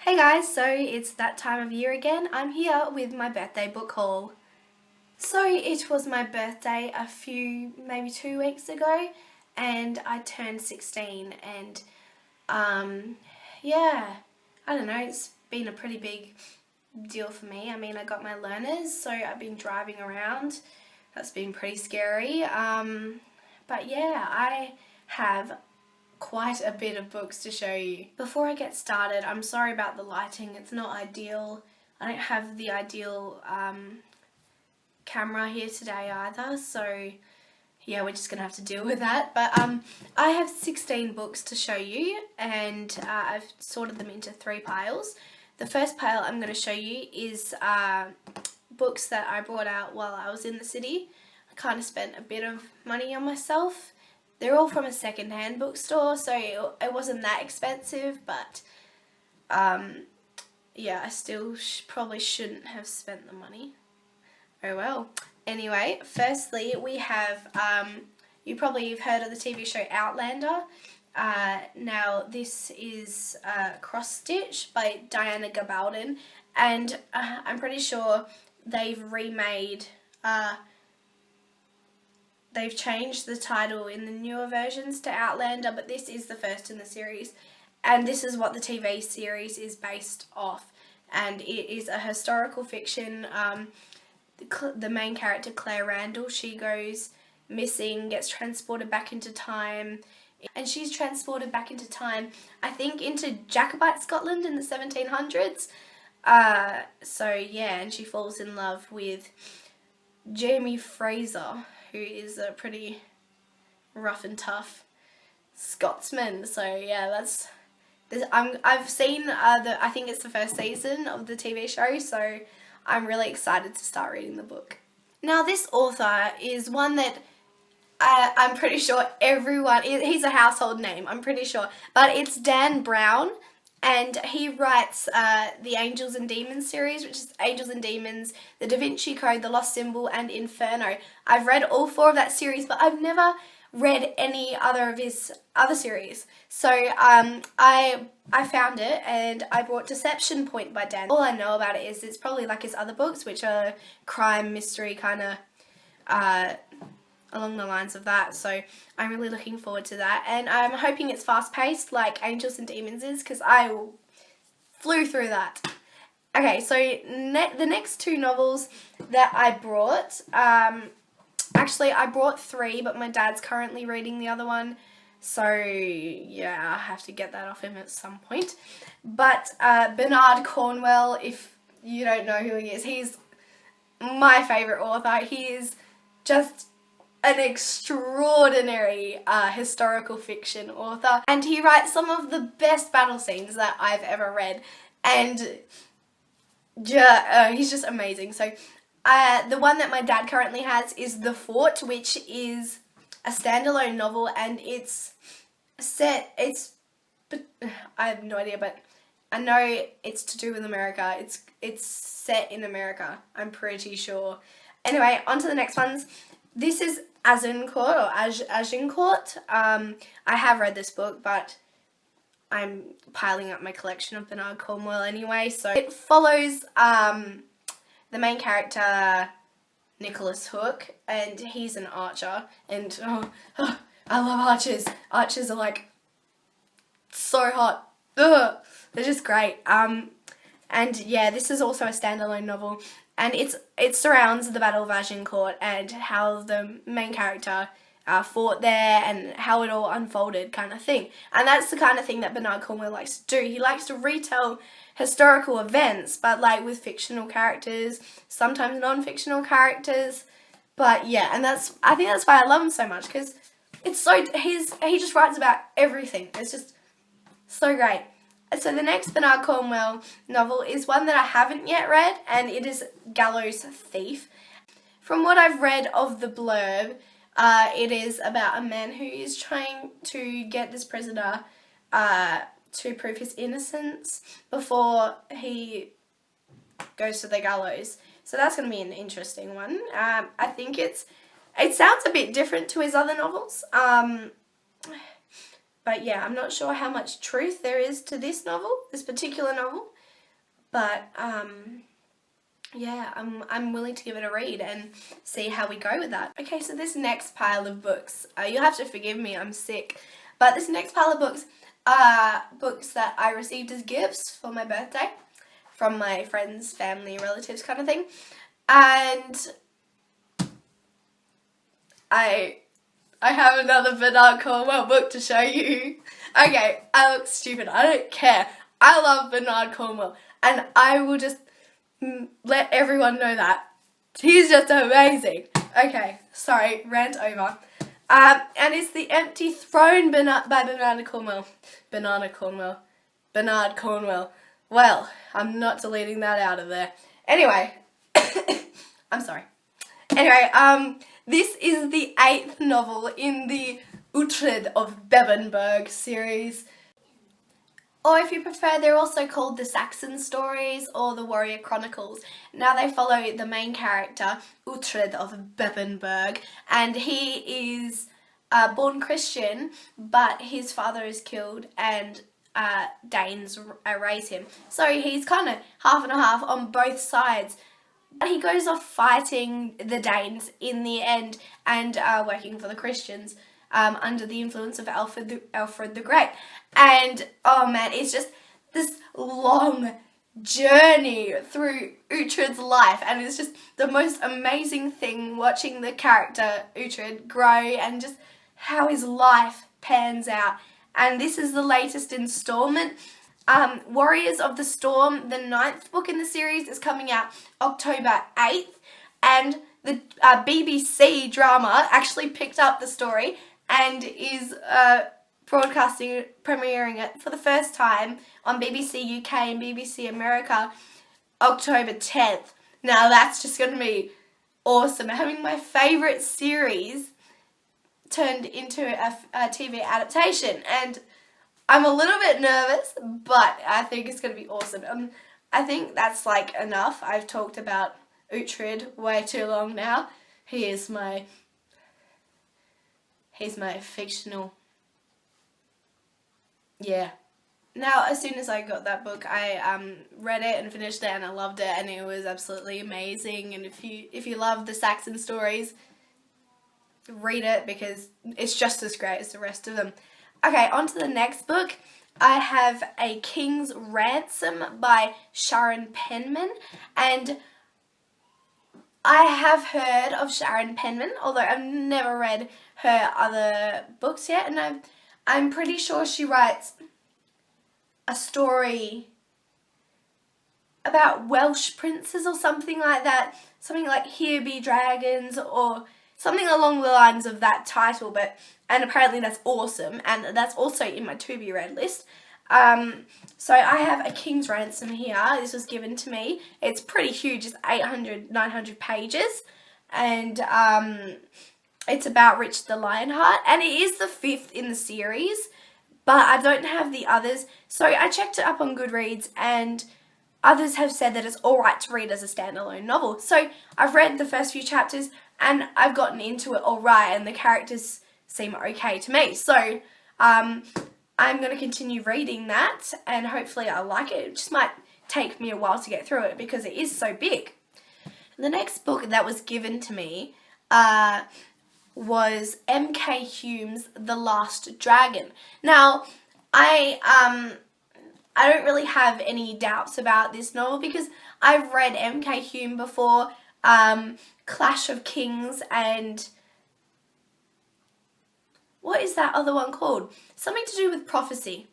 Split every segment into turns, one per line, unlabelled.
Hey guys, so it's that time of year again. I'm here with my birthday book haul. So it was my birthday maybe 2 weeks ago, and I turned 16 and yeah, I don't know, it's been a pretty big deal for me. I mean, I got my learners, so I've been driving around. That's been pretty scary. But yeah, I have quite a bit of books to show you. Before I get started, I'm sorry about the lighting. It's not ideal. I don't have the ideal camera here today either, so yeah, we're just gonna have to deal with that. But I have 16 books to show you, and I've sorted them into 3 piles. The first pile I'm going to show you is books that I brought out while I was in the city. I kind of spent a bit of money on myself. They're all from a second-hand bookstore, so it wasn't that expensive, but yeah, I still probably shouldn't have spent the money. Oh well. Anyway, firstly we have, you probably have heard of the TV show Outlander. Now this is Cross Stitch by Diana Gabaldon, and I'm pretty sure they've they've changed the title in the newer versions to Outlander, but this is the first in the series, and this is what the TV series is based off, and it is a historical fiction. The main character, Claire Randall, she goes missing, gets transported back into time, and she's transported back into time, I think, into Jacobite Scotland in the 1700s. So yeah, and she falls in love with Jamie Fraser, who is a pretty rough and tough Scotsman. So yeah, I've seen I think it's the first season of the TV show, so I'm really excited to start reading the book. Now this author is one that I'm pretty sure he's a household name, I'm pretty sure, but it's Dan Brown, and he writes the Angels and Demons series, which is Angels and Demons, The Da Vinci Code, The Lost Symbol, and Inferno. I've read all 4 of that series, but I've never read any other of his other series. So I found it, and I bought Deception Point by Dan. All I know about it is it's probably like his other books, which are crime, mystery, kind of along the lines of that. So I'm really looking forward to that, and I'm hoping it's fast-paced like Angels and Demons is, because I flew through that. Okay, so the next 2 novels that I brought, actually I brought 3, but my dad's currently reading the other one, so yeah, I have to get that off him at some point. But Bernard Cornwell, if you don't know who he is, he's my favourite author. He is just an extraordinary historical fiction author, and he writes some of the best battle scenes that I've ever read, and he's just amazing. So the one that my dad currently has is The Fort, which is a standalone novel, and I have no idea, but I know it's to do with America. It's set in America, I'm pretty sure. Anyway, on to the next ones. This is Azincourt, or Agincourt. I have read this book, but I'm piling up my collection of Bernard Cornwell anyway. So it follows the main character, Nicholas Hook, and he's an archer, and I love archers. Archers are like so hot. Ugh, they're just great. And yeah, this is also a standalone novel, and it surrounds the Battle of Agincourt and how the main character fought there and how it all unfolded, kind of thing. And that's the kind of thing that Bernard Cornwell likes to do. He likes to retell historical events, but like with fictional characters, sometimes non-fictional characters. But yeah, and I think that's why I love him so much, because he just writes about everything. It's just so great. So the next Bernard Cornwell novel is one that I haven't yet read, and it is Gallows Thief. From what I've read of the blurb, it is about a man who is trying to get this prisoner to prove his innocence before he goes to the gallows. So that's going to be an interesting one. I think it sounds a bit different to his other novels. But yeah, I'm not sure how much truth there is to this particular novel. But yeah, I'm willing to give it a read and see how we go with that. Okay, so this next pile of books, you'll have to forgive me, I'm sick. But this next pile of books are books that I received as gifts for my birthday from my friends, family, relatives kind of thing. And I have another Bernard Cornwell book to show you. Okay, I look stupid. I don't care. I love Bernard Cornwell. And I will just let everyone know that. He's just amazing. Okay, sorry, rant over. And it's The Empty Throne by Bernard Cornwell. Bernard Cornwell. Well, I'm not deleting that out of there. Anyway, I'm sorry. Anyway, this is the 8th novel in the Uhtred of Bebbanburg series. Or if you prefer, they're also called the Saxon Stories or the Warrior Chronicles. Now they follow the main character, Uhtred of Bebbanburg, and he is born Christian, but his father is killed and Danes raise him. So he's kind of half and half on both sides. But he goes off fighting the Danes in the end and working for the Christians under the influence of Alfred the Great. And oh man, it's just this long journey through Uhtred's life, and it's just the most amazing thing watching the character Uhtred grow and just how his life pans out. And this is the latest installment. Warriors of the Storm, the 9th book in the series, is coming out October 8th, and the BBC drama actually picked up the story and is premiering it for the first time on BBC UK and BBC America October 10th. Now that's just going to be awesome. Having my favourite series turned into a TV adaptation, and I'm a little bit nervous, but I think it's going to be awesome. I think that's like enough. I've talked about Uhtred way too long now. He's my fictional. Yeah. Now, as soon as I got that book, I read it and finished it, and I loved it, and it was absolutely amazing. And if you love the Saxon stories, read it because it's just as great as the rest of them. Okay, on to the next book. I have A King's Ransom by Sharon Penman, and I have heard of Sharon Penman, although I've never read her other books yet, and I'm pretty sure she writes a story about Welsh princes or something like that, something like Here Be Dragons or something along the lines of that title, and apparently that's awesome, and that's also in my to be read list. So I have A King's Ransom here. This was given to me. It's pretty huge. It's 900 pages, and it's about Richard the Lionheart, and it is the 5th in the series, but I don't have the others. So I checked it up on Goodreads, and others have said that it's alright to read as a standalone novel. So I've read the first few chapters, and I've gotten into it alright, and the characters seem okay to me. So I'm going to continue reading that, and hopefully I like it. It just might take me a while to get through it because it is so big. The next book that was given to me was M.K. Hume's The Last Dragon. Now, I don't really have any doubts about this novel because I've read M.K. Hume before, Clash of Kings, and what is that other one called? Something to do with prophecy.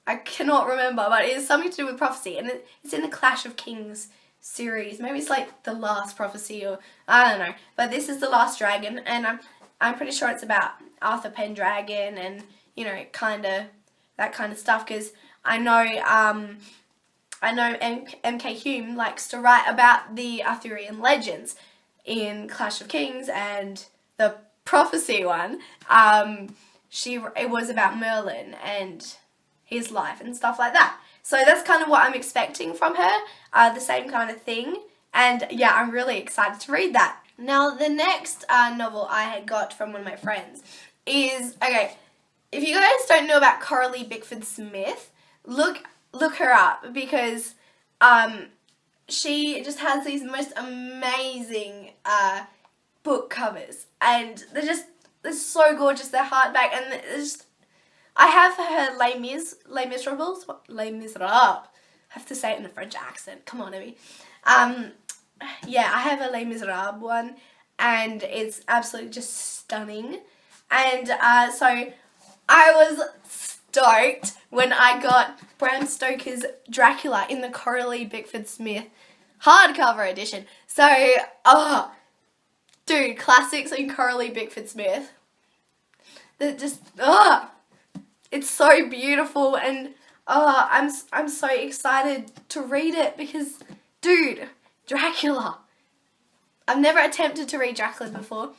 I cannot remember, but it is something to do with prophecy, and it's in the Clash of Kings series. Maybe it's like The Last Prophecy, or I don't know. But this is The Last Dragon, and I'm pretty sure it's about Arthur Pendragon and, you know, that kind of stuff, because I know M.K. Hume likes to write about the Arthurian legends in Clash of Kings, and the prophecy one, it was about Merlin and his life and stuff like that. So that's kind of what I'm expecting from her, the same kind of thing, and yeah, I'm really excited to read that. Now, the next novel I had got from one of my friends is, okay, if you guys don't know about Coralie Bickford Smith, look her up, because she just has these most amazing book covers, and they're so gorgeous. They're hardback, and I have her Les Miserables. Les Miserables. I have to say it in a French accent. Come on, Abby. Yeah, I have a Les Miserables one, and it's absolutely just stunning. And so I was stoked when I got Bram Stoker's Dracula in the Coralie Bickford Smith hardcover edition. So, dude, classics in Coralie Bickford Smith. That just, it's so beautiful, and I'm so excited to read it because, dude, Dracula. I've never attempted to read Dracula before,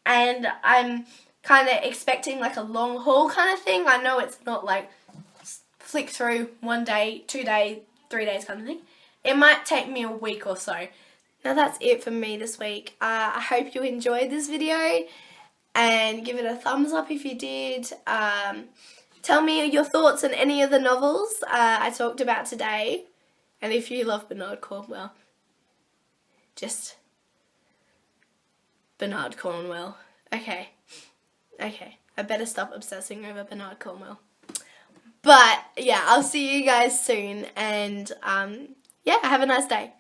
and I'm kind of expecting like a long haul kind of thing. I know it's not like flick through 1 day, 2 days, 3 days kind of thing. It might take me a week or so. Now that's it for me this week. I hope you enjoyed this video, and give it a thumbs up if you did. Tell me your thoughts on any of the novels I talked about today, and if you love Bernard Cornwell, just Bernard Cornwell. Okay, I better stop obsessing over Bernard Cornwell. But yeah, I'll see you guys soon, and yeah, have a nice day.